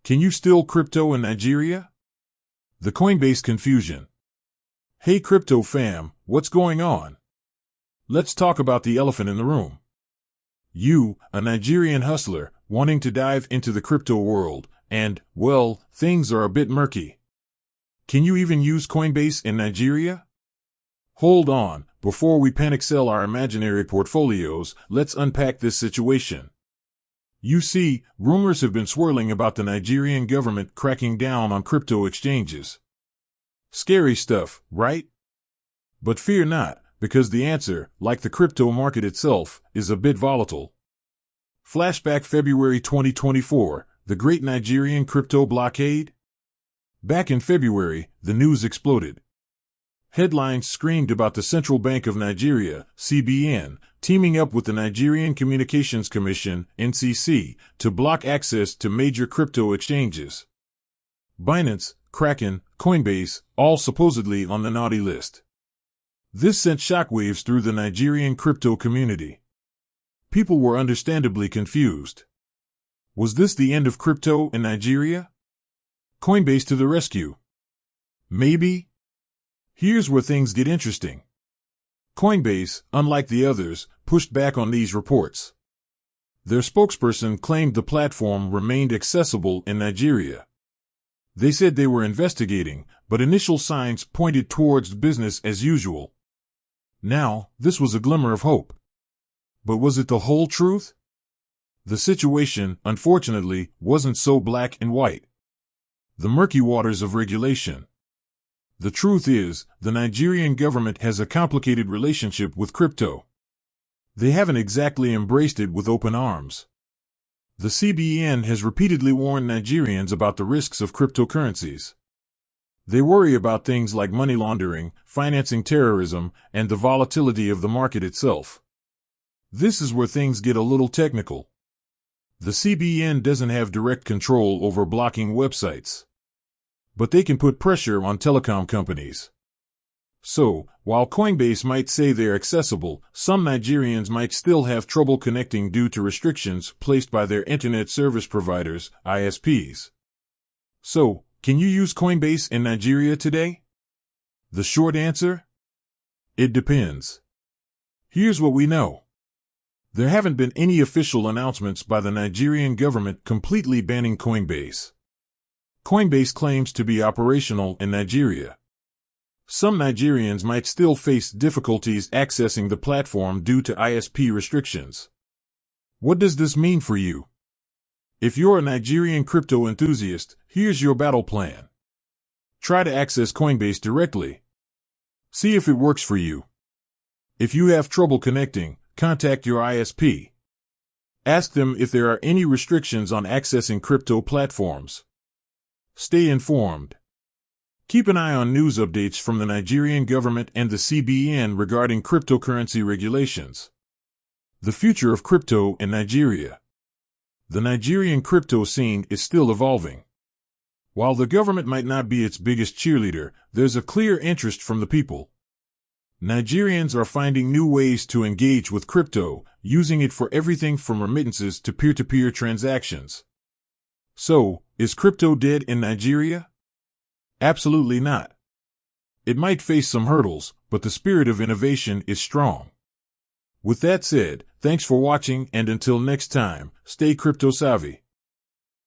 Can you steal crypto in Nigeria? The Coinbase confusion. Hey crypto fam, what's going on? Let's talk about the elephant in the room. You, a Nigerian hustler, wanting to dive into the crypto world, and, well, things are a bit murky. Can you even use Coinbase in Nigeria? Hold on, before we panic sell our imaginary portfolios, let's unpack this situation. You see, rumors have been swirling about the Nigerian government cracking down on crypto exchanges. Scary stuff, right? But fear not, because the answer, like the crypto market itself, is a bit volatile. Flashback February 2024, the Great Nigerian Crypto Blockade? Back in February, the news exploded. Headlines screamed about the Central Bank of Nigeria, CBN, teaming up with the Nigerian Communications Commission, NCC, to block access to major crypto exchanges. Binance, Kraken, Coinbase, all supposedly on the naughty list. This sent shockwaves through the Nigerian crypto community. People were understandably confused. Was this the end of crypto in Nigeria? Coinbase to the rescue. Maybe? Here's where things get interesting. Coinbase, unlike the others, pushed back on these reports. Their spokesperson claimed the platform remained accessible in Nigeria. They said they were investigating, but initial signs pointed towards business as usual. Now, this was a glimmer of hope. But was it the whole truth? The situation, unfortunately, wasn't so black and white. The murky waters of regulation. The truth is, the Nigerian government has a complicated relationship with crypto. They haven't exactly embraced it with open arms. The CBN has repeatedly warned Nigerians about the risks of cryptocurrencies. They worry about things like money laundering, financing terrorism, and the volatility of the market itself. This is where things get a little technical. The CBN doesn't have direct control over blocking websites. But they can put pressure on telecom companies. So, while Coinbase might say they're accessible, some Nigerians might still have trouble connecting due to restrictions placed by their internet service providers, ISPs. So, can you use Coinbase in Nigeria today? The short answer? It depends. Here's what we know. There haven't been any official announcements by the Nigerian government completely banning Coinbase. Coinbase claims to be operational in Nigeria. Some Nigerians might still face difficulties accessing the platform due to ISP restrictions. What does this mean for you? If you're a Nigerian crypto enthusiast, here's your battle plan. Try to access Coinbase directly. See if it works for you. If you have trouble connecting, contact your ISP. Ask them if there are any restrictions on accessing crypto platforms. Stay informed. Keep an eye on news updates from the Nigerian government and the CBN regarding cryptocurrency regulations. The future of crypto in Nigeria. The Nigerian crypto scene is still evolving. While the government might not be its biggest cheerleader, there's a clear interest from the people. Nigerians are finding new ways to engage with crypto, using it for everything from remittances to peer-to-peer transactions. So, is crypto dead in Nigeria? Absolutely not. It might face some hurdles, but the spirit of innovation is strong. With that said, thanks for watching, and until next time, stay crypto savvy.